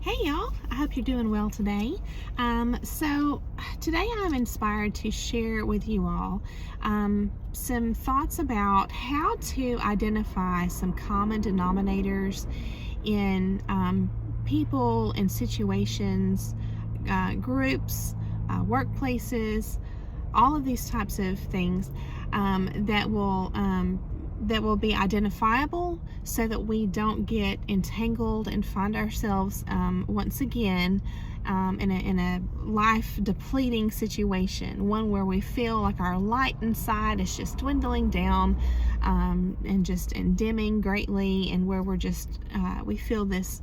Hey y'all, I hope you're doing well today. So today I'm inspired to share with you all some thoughts about how to identify some common denominators in people and situations, groups, workplaces, all of these types of things that will be identifiable so that we don't get entangled and find ourselves once again in a life depleting situation, one where we feel like our light inside is just dwindling down and dimming greatly, and where we're just we feel this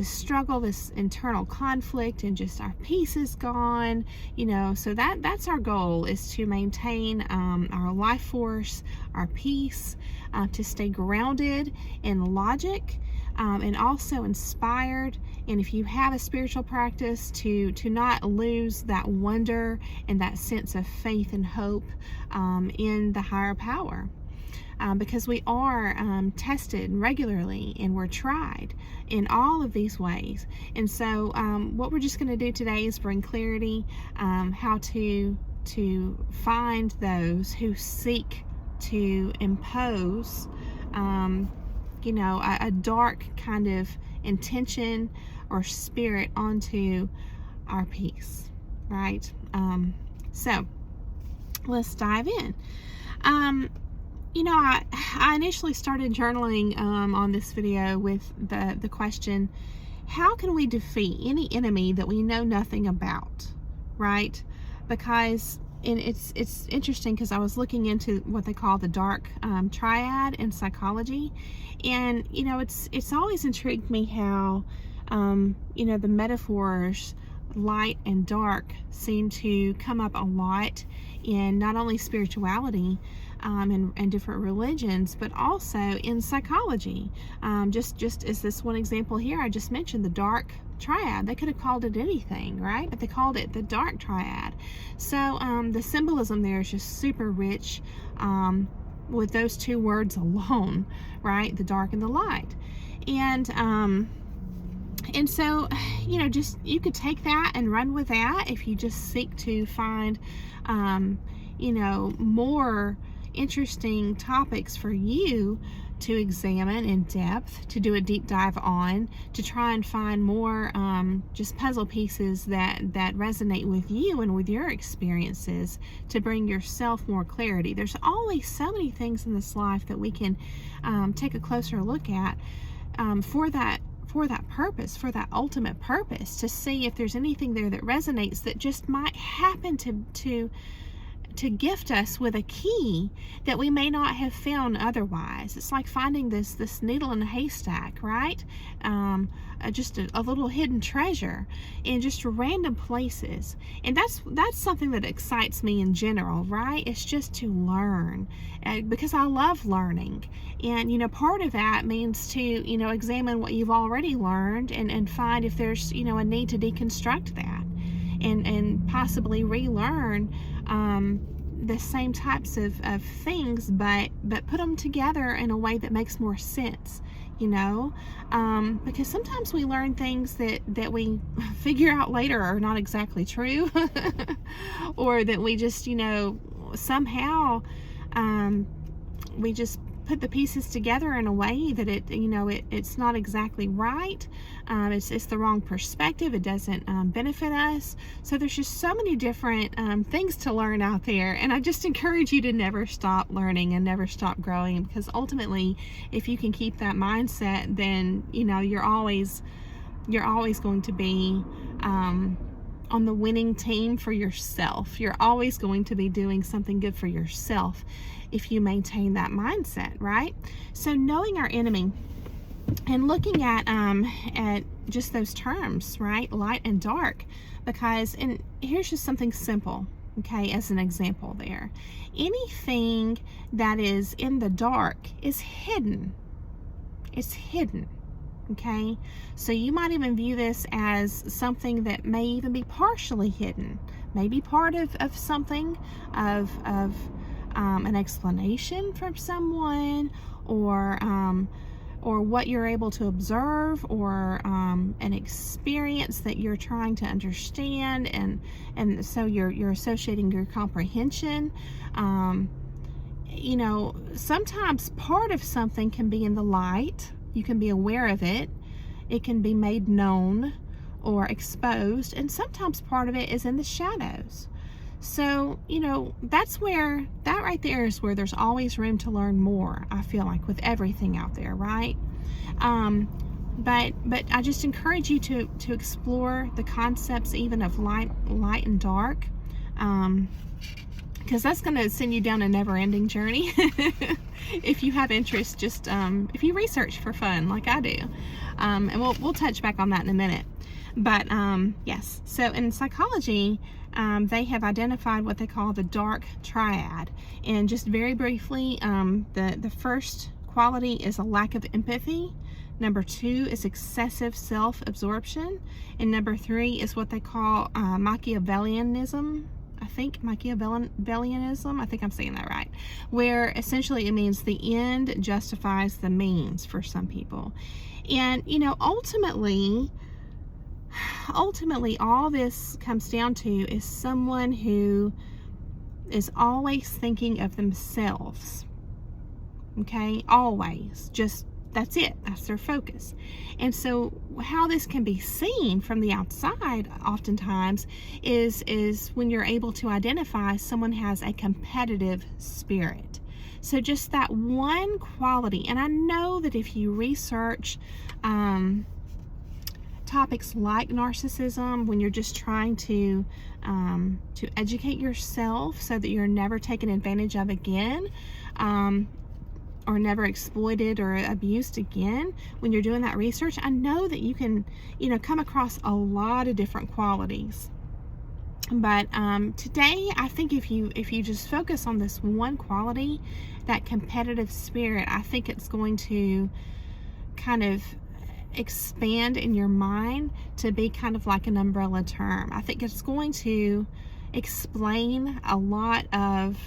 struggle, this internal conflict, and just our peace is gone, so that's our goal, is to maintain our life force, our peace, to stay grounded in logic, and also inspired, and if you have a spiritual practice, to not lose that wonder and that sense of faith and hope in the higher power. Because we are tested regularly and we're tried in all of these ways. And so what we're just going to do today is bring clarity, how to find those who seek to impose a dark kind of intention or spirit onto our peace, right? So let's dive in. I initially started journaling on this video with the question, how can we defeat any enemy that we know nothing about, right? Because it's interesting, because I was looking into what they call the dark triad in psychology, and it's always intrigued me how the metaphors light and dark seem to come up a lot in not only spirituality and different religions, but also in psychology. Just as this one example here I just mentioned, the dark triad. They could have called it anything, right? But they called it the dark triad. So the symbolism there is just super rich with those two words alone, right? The dark and the light. And so, just you could take that and run with that if you just seek to find, more interesting topics for you to examine in depth, to do a deep dive on, to try and find more just puzzle pieces that resonate with you and with your experiences, to bring yourself more clarity. There's always so many things in this life that we can take a closer look at for that purpose, for that ultimate purpose, to see if there's anything there that resonates that just might happen to gift us with a key that we may not have found otherwise. It's like finding this needle in a haystack, right? Just a little hidden treasure in just random places. And that's something that excites me in general, right? It's just to learn, because I love learning. And part of that means to examine what you've already learned and find if there's a need to deconstruct that and possibly relearn the same types of things, but put them together in a way that makes more sense, because sometimes we learn things that we figure out later are not exactly true, or that we just somehow we just put the pieces together in a way that it's not exactly right. It's the wrong perspective. It doesn't benefit us. So there's just so many different things to learn out there, and I just encourage you to never stop learning and never stop growing, because ultimately, if you can keep that mindset, then you're always going to be on the winning team for yourself. You're always going to be doing something good for yourself if you maintain that mindset, right? So knowing our enemy and looking at just those terms, right? Light and dark, and here's just something simple, okay, as an example there. Anything that is in the dark is hidden. It's hidden. Okay, so you might even view this as something that may even be partially hidden, maybe part of something, of an explanation from someone, or what you're able to observe, or an experience that you're trying to understand, and so you're associating your comprehension. Sometimes part of something can be in the light. You can be aware of it. It can be made known or exposed, and sometimes part of it is in the shadows. So, that right there is where there's always room to learn more, I feel like, with everything out there, right? But I just encourage you to explore the concepts even of light and dark, because that's going to send you down a never-ending journey. If you have interest, just if you research for fun like I do, and we'll touch back on that in a minute. But yes, so in psychology, they have identified what they call the dark triad. And just very briefly, the first quality is a lack of empathy. Number 2 is excessive self-absorption. And number 3 is what they call Machiavellianism. I think I'm saying that right, where essentially it means the end justifies the means for some people. And, ultimately, all this comes down to is someone who is always thinking of themselves. Okay, always. Just, that's it. That's their focus. And so how this can be seen from the outside oftentimes is when you're able to identify someone has a competitive spirit. So just that one quality. And I know that if you research topics like narcissism, when you're just trying to educate yourself so that you're never taken advantage of again, or never exploited or abused again, when you're doing that research, I know that you can, come across a lot of different qualities. But today, I think if you just focus on this one quality, that competitive spirit, I think it's going to kind of expand in your mind to be kind of like an umbrella term. I think it's going to explain a lot of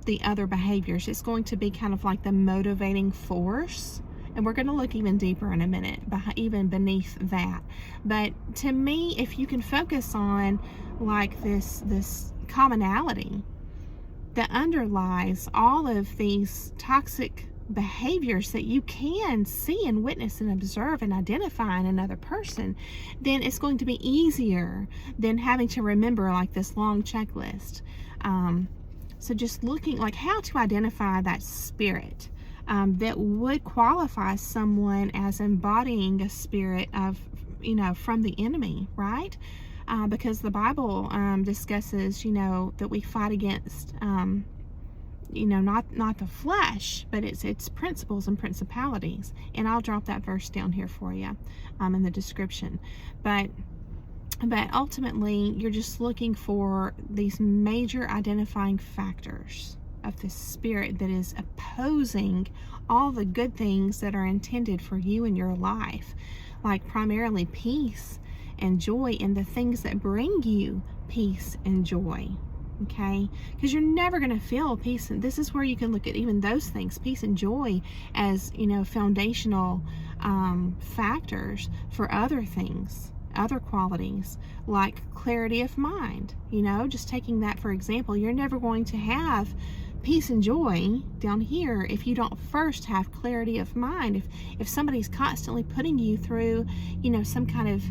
the other behaviors. It's going to be kind of like the motivating force, and we're going to look even deeper in a minute, even beneath that. But to me, if you can focus on like this commonality that underlies all of these toxic behaviors that you can see and witness and observe and identify in another person, then it's going to be easier than having to remember like this long checklist. So just looking like how to identify that spirit that would qualify someone as embodying a spirit of, from the enemy, right? Because the Bible discusses, that we fight against, not the flesh, but it's principles and principalities. And I'll drop that verse down here for you in the description. But ultimately, you're just looking for these major identifying factors of the spirit that is opposing all the good things that are intended for you in your life, like primarily peace and joy and the things that bring you peace and joy. Okay, because you're never going to feel peace, and this is where you can look at even those things, peace and joy, as foundational factors for other things, other qualities like clarity of mind. Just taking that for example, you're never going to have peace and joy down here if you don't first have clarity of mind. If somebody's constantly putting you through some kind of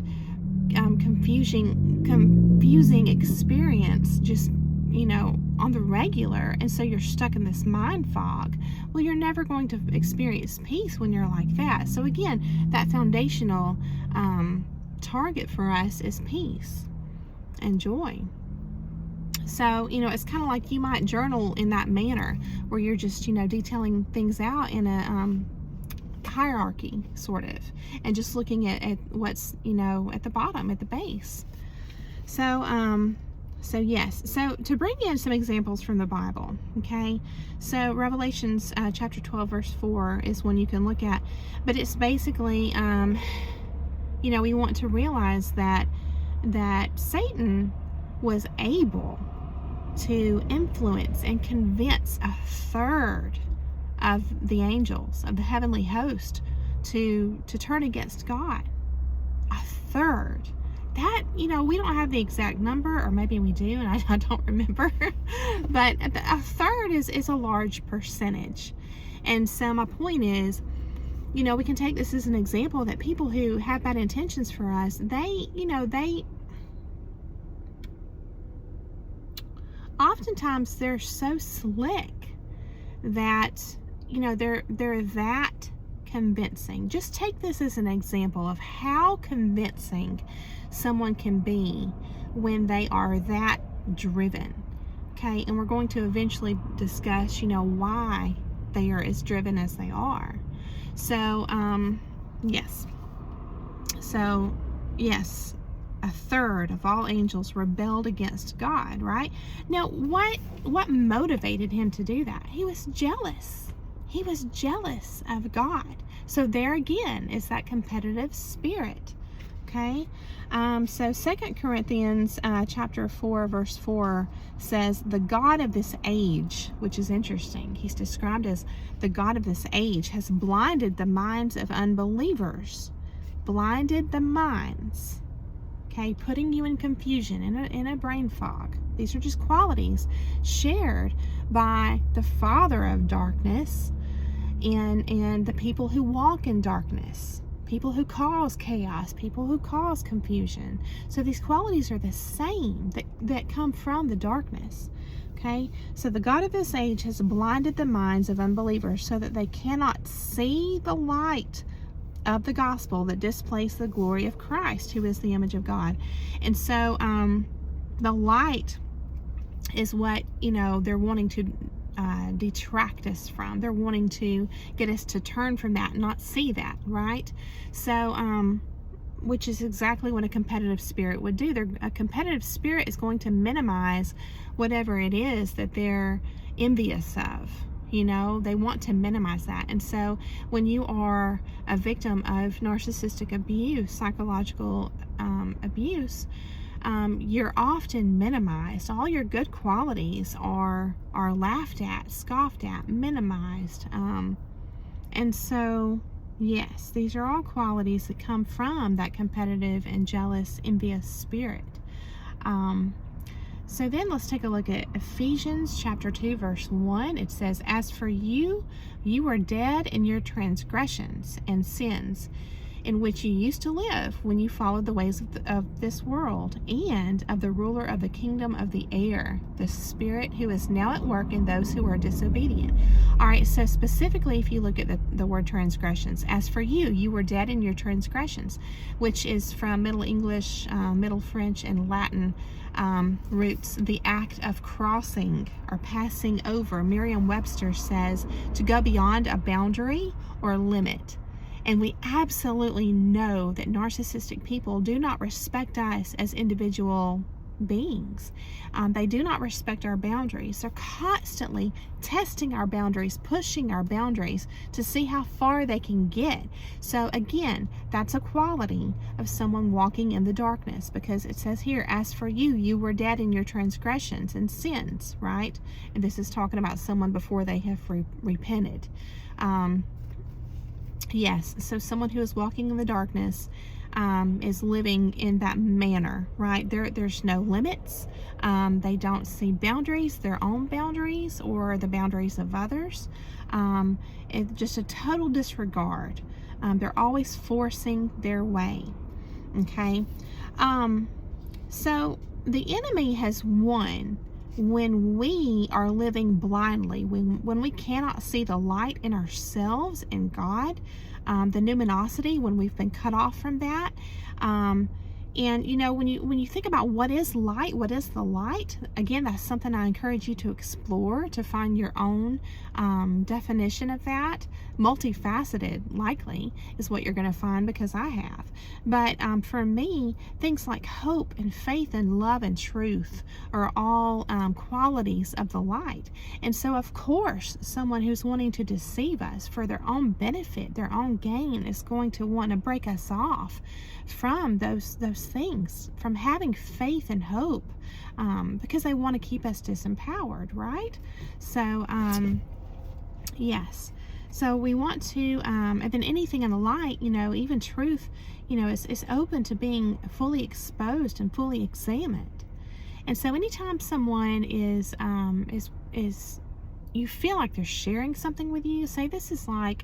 confusing experience, just on the regular, and so you're stuck in this mind fog, well, you're never going to experience peace when you're like that. So again, that foundational target for us is peace and joy. So it's kind of like you might journal in that manner where you're just detailing things out in a hierarchy sort of, and just looking at what's at the bottom, at the base. So yes, so to bring in some examples from the Bible, okay, so Revelations chapter 12 verse 4 is one you can look at, but it's basically we want to realize that Satan was able to influence and convince a third of the angels, of the heavenly host, to turn against God. A third. That, we don't have the exact number, or maybe we do, and I don't remember. But a third is a large percentage. And so my point is, we can take this as an example that people who have bad intentions for us, they oftentimes they're so slick that, they're that convincing. Just take this as an example of how convincing someone can be when they are that driven. Okay, and we're going to eventually discuss, why they are as driven as they are. So, yes. So, yes, a third of all angels rebelled against God, right? Now, what motivated him to do that? He was jealous. He was jealous of God. So there again is that competitive spirit. Okay, so 2 Corinthians chapter 4 verse 4 says, the God of this age, which is interesting, he's described as the God of this age, has blinded the minds of unbelievers. Blinded the minds. Okay, putting you in confusion, in a brain fog. These are just qualities shared by the father of darkness and the people who walk in darkness. People who cause chaos, people who cause confusion. So these qualities are the same that come from the darkness. Okay, so the God of this age has blinded the minds of unbelievers so that they cannot see the light of the gospel that displays the glory of Christ, who is the image of God. And so the light is what, they're wanting to detract us from. They're wanting to get us to turn from that and not see that, right? So, which is exactly what a competitive spirit would do. A competitive spirit is going to minimize whatever it is that they're envious of. They want to minimize that. And so when you are a victim of narcissistic abuse, psychological abuse, you're often minimized. All your good qualities are laughed at, scoffed at, minimized. And so, yes, these are all qualities that come from that competitive and jealous, envious spirit. So then let's take a look at Ephesians chapter 2, verse 1. It says, as for you, you were dead in your transgressions and sins, in which you used to live when you followed the ways of this world and of the ruler of the kingdom of the air, the spirit who is now at work in those who are disobedient. All right, so specifically if you look at the word transgressions, as for you, you were dead in your transgressions, which is from Middle English, Middle French, and Latin roots, the act of crossing or passing over. Merriam-Webster says to go beyond a boundary or limit. And we absolutely know that narcissistic people do not respect us as individual beings. They do not respect our boundaries. They're constantly testing our boundaries, pushing our boundaries to see how far they can get. So again, that's a quality of someone walking in the darkness, because it says here, as for you, you were dead in your transgressions and sins, right? And this is talking about someone before they have repented. Yes, so someone who is walking in the darkness is living in that manner, right? There's no limits. They don't see boundaries, their own boundaries or the boundaries of others. It's just a total disregard. They're always forcing their way, okay? So the enemy has won when we are living blindly, when we cannot see the light in ourselves and God, the numinosity, when we've been cut off from that. And when you think about what is light, what is the light, again, that's something I encourage you to explore, to find your own definition of that. Multifaceted, likely, is what you're going to find, because I have. But for me, things like hope and faith and love and truth are all qualities of the light. And so, of course, someone who's wanting to deceive us for their own benefit, their own gain, is going to want to break us off from those things, from having faith and hope, because they want to keep us disempowered, right? So, yes. So we want to, and then anything in the light, even truth, is open to being fully exposed and fully examined. And so anytime someone is you feel like they're sharing something with you, say this is like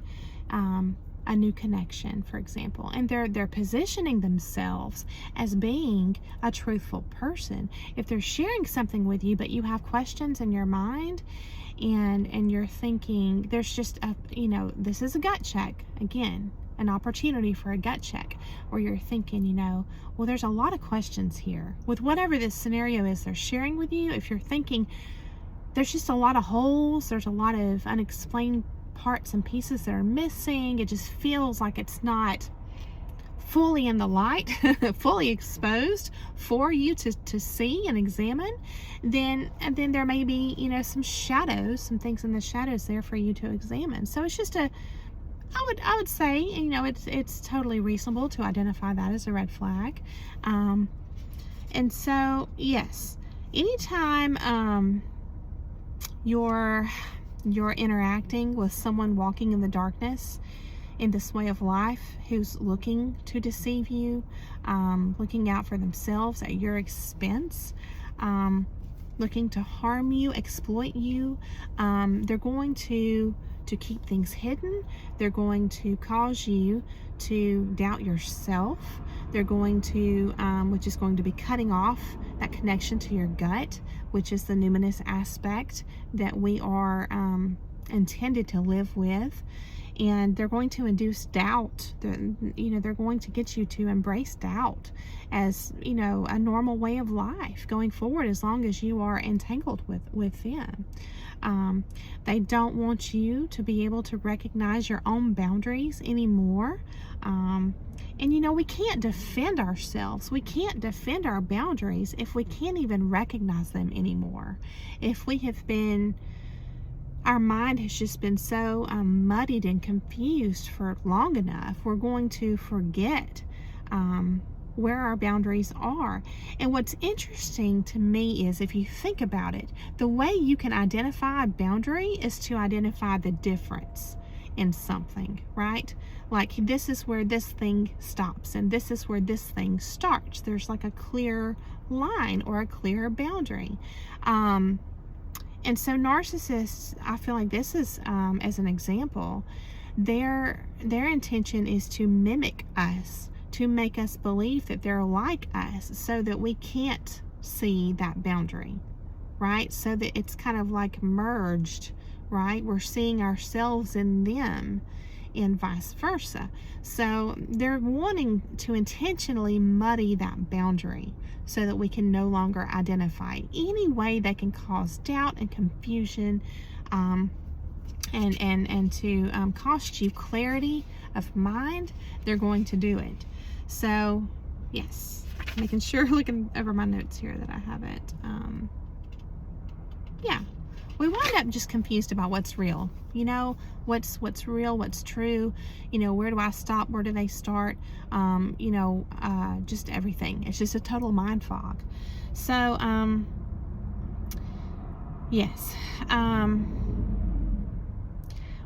a new connection, for example, and they're positioning themselves as being a truthful person. If they're sharing something with you, but you have questions in your mind, and you're thinking there's just this is a gut check, again, an opportunity for a gut check, where you're thinking, well, there's a lot of questions here with whatever this scenario is they're sharing with you. If you're thinking there's just a lot of holes, there's a lot of unexplained parts and pieces that are missing, it just feels like it's not fully in the light, fully exposed for you to see and examine, then there may be some shadows, some things in the shadows there for you to examine. So it's just I would say it's totally reasonable to identify that as a red flag. And so yes, anytime you're interacting with someone walking in the darkness in this way of life, who's looking to deceive you, looking out for themselves at your expense, looking to harm you, exploit you, they're going to keep things hidden. They're going to cause you to doubt yourself. They're going to, which is going to be cutting off that connection to your gut, which is the numinous aspect that we are intended to live with. And they're going to induce doubt. They're going to get you to embrace doubt as, a normal way of life going forward, as long as you are entangled with them. They don't want you to be able to recognize your own boundaries anymore. And we can't defend ourselves. We can't defend our boundaries if we can't even recognize them anymore. If we have been, our mind has just been so muddied and confused for long enough, we're going to forget where our boundaries are. And what's interesting to me is, if you think about it, the way you can identify a boundary is to identify the difference in something, right? Like, this is where this thing stops and this is where this thing starts. There's like a clear line or a clear boundary. And so narcissists, I feel like this is, as an example, their intention is to mimic us, to make us believe that they're like us, so that we can't see that boundary, right? So that it's kind of like merged, right? We're seeing ourselves in them and vice versa. So they're wanting to intentionally muddy that boundary so that we can no longer identify. Any way they can cause doubt and confusion, and to cost you clarity of mind, they're going to do it. So yes, making sure, looking over my notes here, that I have it. Yeah, we wind up just confused about what's real. What's real, what's true. Where do I stop? Where do they start? Just everything. It's just a total mind fog. So yes.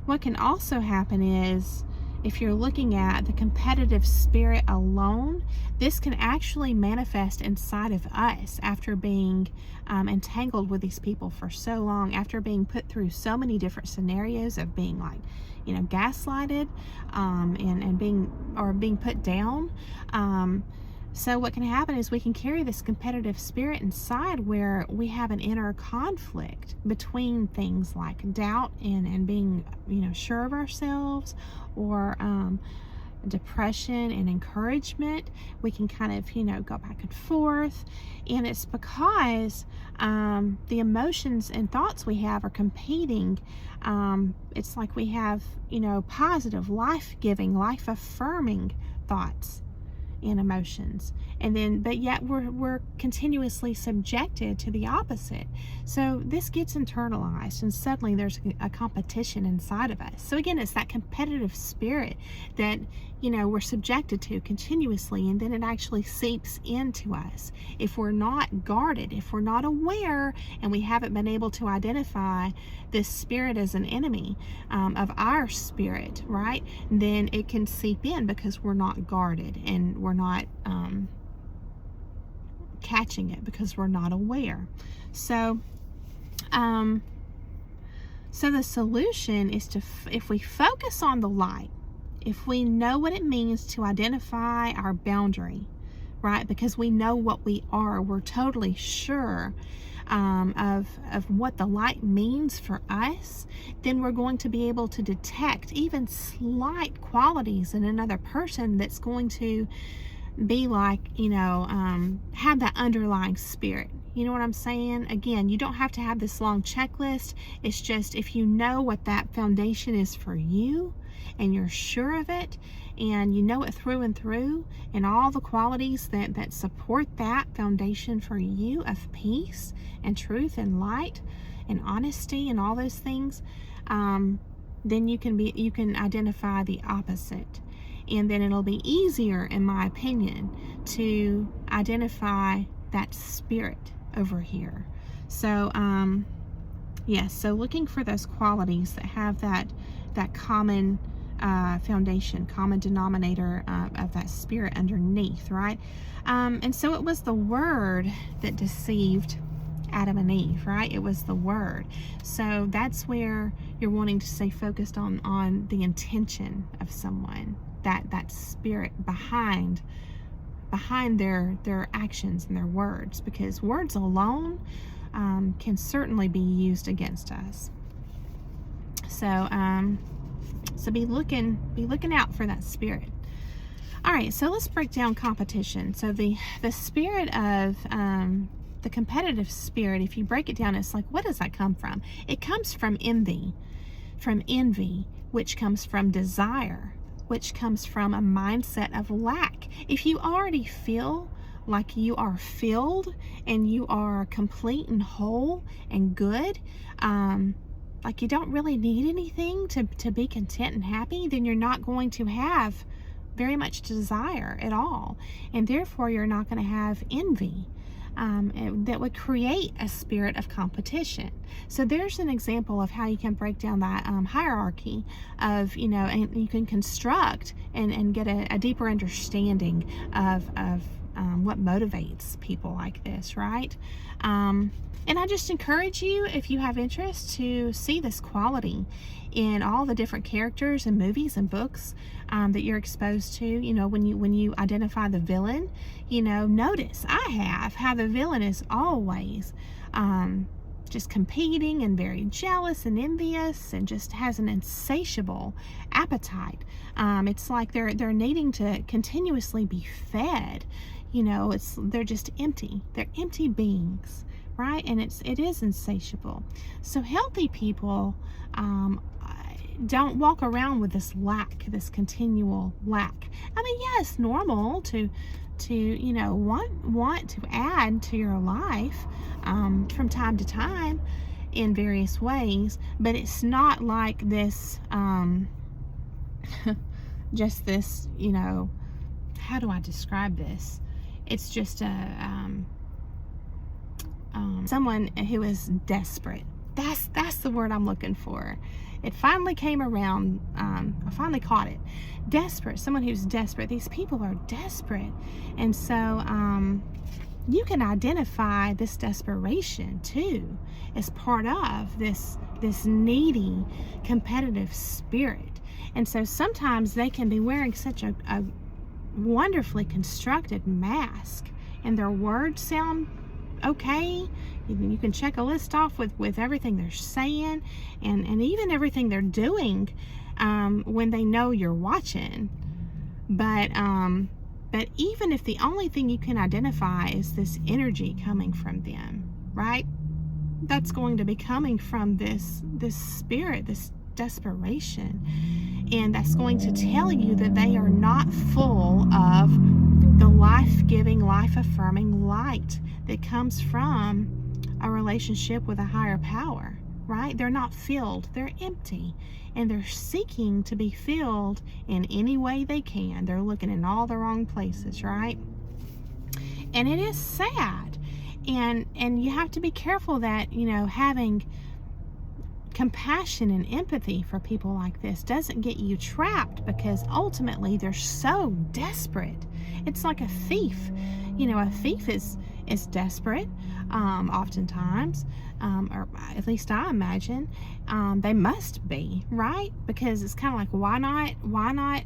What can also happen is, if you're looking at the competitive spirit alone, this can actually manifest inside of us after being entangled with these people for so long, after being put through so many different scenarios of being gaslighted, and being put down. So what can happen is we can carry this competitive spirit inside, where we have an inner conflict between things like doubt and being, sure of ourselves, or depression and encouragement. We can kind of, go back and forth. And it's because the emotions and thoughts we have are competing. It's like we have, positive, life-giving, life-affirming thoughts. in emotions, and then but yet we're continuously subjected to the opposite. So this gets internalized, and suddenly there's a competition inside of us. So again, it's that competitive spirit that we're subjected to continuously, and then it actually seeps into us if we're not guarded, if we're not aware, and we haven't been able to identify this spirit as an enemy of our spirit, right? Then it can seep in because we're not guarded, and we're not catching it because we're not aware. So the solution is if we focus on the light, if we know what it means to identify our boundary, right? Because we know what we are, we're totally sure of what the light means for us, then we're going to be able to detect even slight qualities in another person that's going to be like, have that underlying spirit. You know what I'm saying? Again, you don't have to have this long checklist. It's just if you know what that foundation is for you, and you're sure of it, and you know it through and through, and all the qualities that support that foundation for you of peace and truth and light and honesty and all those things, then you can identify the opposite. And then it'll be easier, in my opinion, to identify that spirit over here. So yes, so looking for those qualities that have that common foundation, common denominator of that spirit underneath, right? And so it was the word that deceived Adam and Eve, right? It was the word. So that's where you're wanting to stay focused on the intention of someone, that spirit behind their actions and their words, because words alone can certainly be used against us. So be looking out for that spirit. All right, so let's break down competition. So the spirit of the competitive spirit, if you break it down, it's like, what does that come from? It comes from envy, which comes from desire, which comes from a mindset of lack. If you already feel like you are filled and you are complete and whole and good, like you don't really need anything to be content and happy, then you're not going to have very much desire at all. And therefore, you're not going to have envy. That would create a spirit of competition. So there's an example of how you can break down that hierarchy of, and you can construct and get a deeper understanding of what motivates people like this, right? And I just encourage you, if you have interest, to see this quality in all the different characters and movies and books that you're exposed to. When you identify the villain, notice I have how the villain is always just competing and very jealous and envious and just has an insatiable appetite. It's like they're needing to continuously be fed. They're just empty. They're empty beings, right? And it is insatiable. So healthy people don't walk around with this lack, this continual lack. I mean, yeah, it's normal to want to add to your life from time to time in various ways, but it's not like this just this, how do I describe this? It's just someone who is desperate. That's the word I'm looking for. It finally came around. I finally caught it. Desperate. Someone who's desperate. These people are desperate. And so you can identify this desperation too as part of this needy, competitive spirit. And so sometimes they can be wearing such a wonderfully constructed mask, and their words sound okay. You can check a list off with everything they're saying and even everything they're doing when they know you're watching. But even if the only thing you can identify is this energy coming from them, right? That's going to be coming from this spirit, this desperation. And that's going to tell you that they are not full of the life-giving, life-affirming light that comes from a relationship with a higher power, right? They're not filled, they're empty, and they're seeking to be filled in any way they can. They're looking in all the wrong places, right? And it is sad, and you have to be careful that, you know, having compassion and empathy for people like this doesn't get you trapped, because ultimately they're so desperate. It's like a thief. You know, a thief is desperate, oftentimes, or at least I imagine they must be, right? Because it's kind of like, why not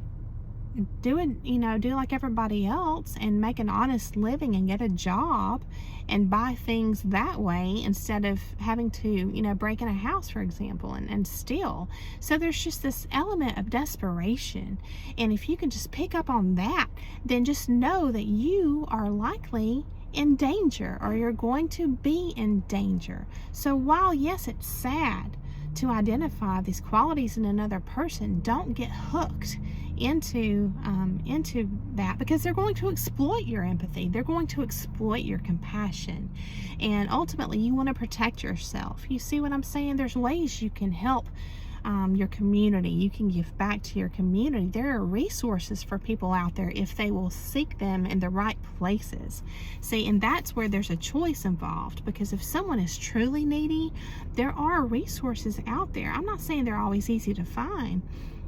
do like everybody else and make an honest living and get a job and buy things that way, instead of having to, you know, break in a house, for example, and steal. So there's just this element of desperation. And if you can just pick up on that, then just know that you are likely in danger, or you're going to be in danger. So while, yes, it's sad to identify these qualities in another person, don't get hooked into that, because they're going to exploit your empathy. They're going to exploit your compassion, and ultimately you want to protect yourself. You see what I'm saying? There's ways you can help your community. You can give back to your community. There are resources for people out there if they will seek them in the right places. See, and that's where there's a choice involved, because if someone is truly needy, there are resources out there. I'm not saying they're always easy to find,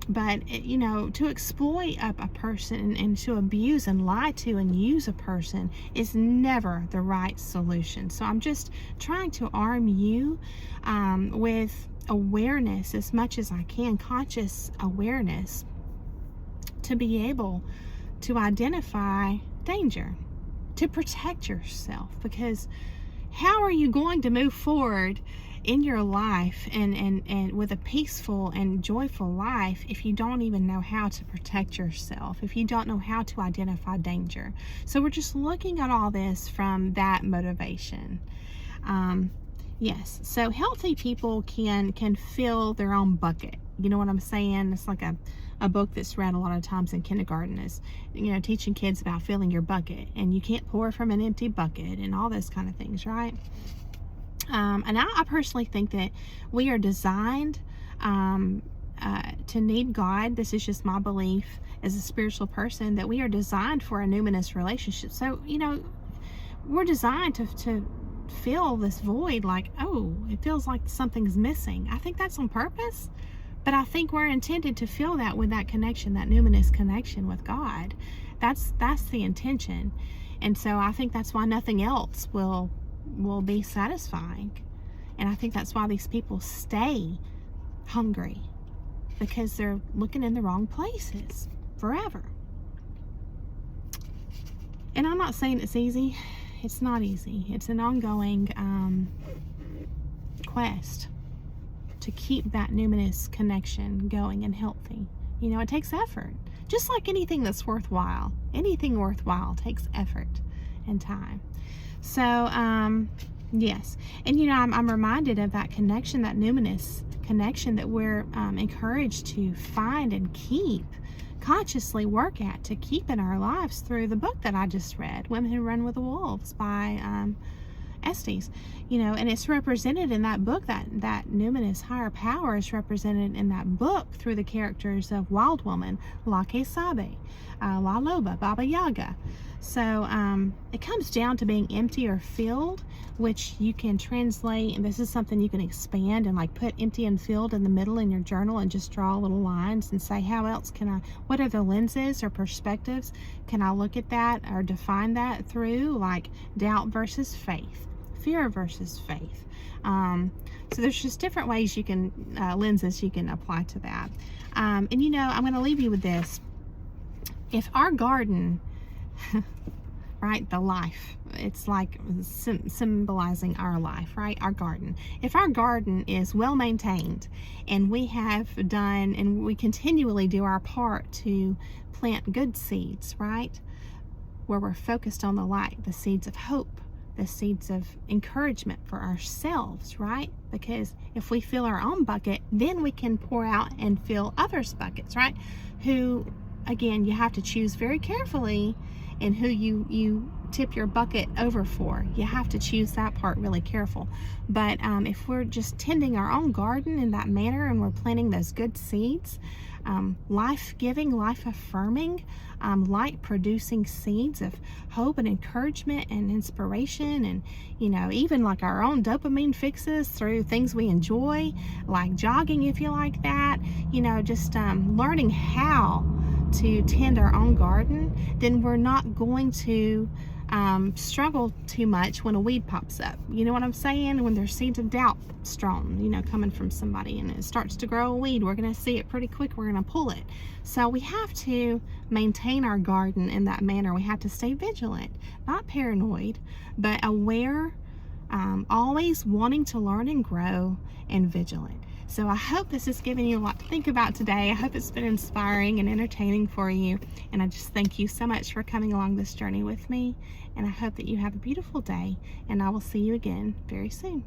but, you know, to exploit a person and to abuse and lie to and use a person is never the right solution. So I'm just trying to arm you with awareness as much as I can, conscious awareness, to be able to identify danger, to protect yourself. Because how are you going to move forward in your life and with a peaceful and joyful life if you don't even know how to protect yourself, if you don't know how to identify danger? So we're just looking at all this from that motivation. Yes, so healthy people can fill their own bucket. You know what I'm saying? It's like a book that's read a lot of times in kindergarten, is, you know, teaching kids about filling your bucket, and you can't pour from an empty bucket and all those kind of things, right? And I personally think that we are designed to need God. This is just my belief as a spiritual person, that we are designed for a numinous relationship. So, you know, we're designed to fill this void, like, oh, it feels like something's missing. I think that's on purpose, but I think we're intended to fill that with that connection, that numinous connection with God. That's the intention. And so I think that's why nothing else will be satisfying. And I think that's why these people stay hungry, because they're looking in the wrong places forever. And I'm not saying it's easy. It's not easy. It's an ongoing quest to keep that numinous connection going and healthy. You know, it takes effort. Just like anything that's worthwhile. Anything worthwhile takes effort and time. So, yes. And, you know, I'm reminded of that connection, that numinous connection that we're encouraged to find and keep, consciously work at, to keep in our lives through the book that I just read, Women Who Run with the Wolves by Estes. You know, and it's represented in that book, that numinous higher power is represented in that book through the characters of Wild Woman, La Quesabe, La Loba, Baba Yaga. So it comes down to being empty or filled, which you can translate, and this is something you can expand and like put empty and filled in the middle in your journal and just draw little lines and say, how else can I, what are the lenses or perspectives can I look at that or define that through, like doubt versus faith, fear versus faith. So there's just different ways you can, lenses you can apply to that. And you know, I'm going to leave you with this. If our garden, right, the life, it's like symbolizing our life, right, our garden. If our garden is well maintained, and we have done and we continually do our part to plant good seeds, right, where we're focused on the light, the seeds of hope, the seeds of encouragement for ourselves, right? Because if we fill our own bucket, then we can pour out and fill others' buckets, right? Who, again, you have to choose very carefully and who you tip your bucket over for. You have to choose that part really careful. But if we're just tending our own garden in that manner and we're planting those good seeds, life-giving, life-affirming, light-producing seeds of hope and encouragement and inspiration, and even like our own dopamine fixes through things we enjoy, like jogging if you like that, just learning how to tend our own garden, then we're not going to struggle too much when a weed pops up. You know what I'm saying? When there's seeds of doubt strewn, coming from somebody, and it starts to grow a weed, we're going to see it pretty quick. We're going to pull it. So we have to maintain our garden in that manner. We have to stay vigilant, not paranoid, but aware, always wanting to learn and grow, and vigilant. So I hope this has given you a lot to think about today. I hope it's been inspiring and entertaining for you. And I just thank you so much for coming along this journey with me. And I hope that you have a beautiful day. And I will see you again very soon.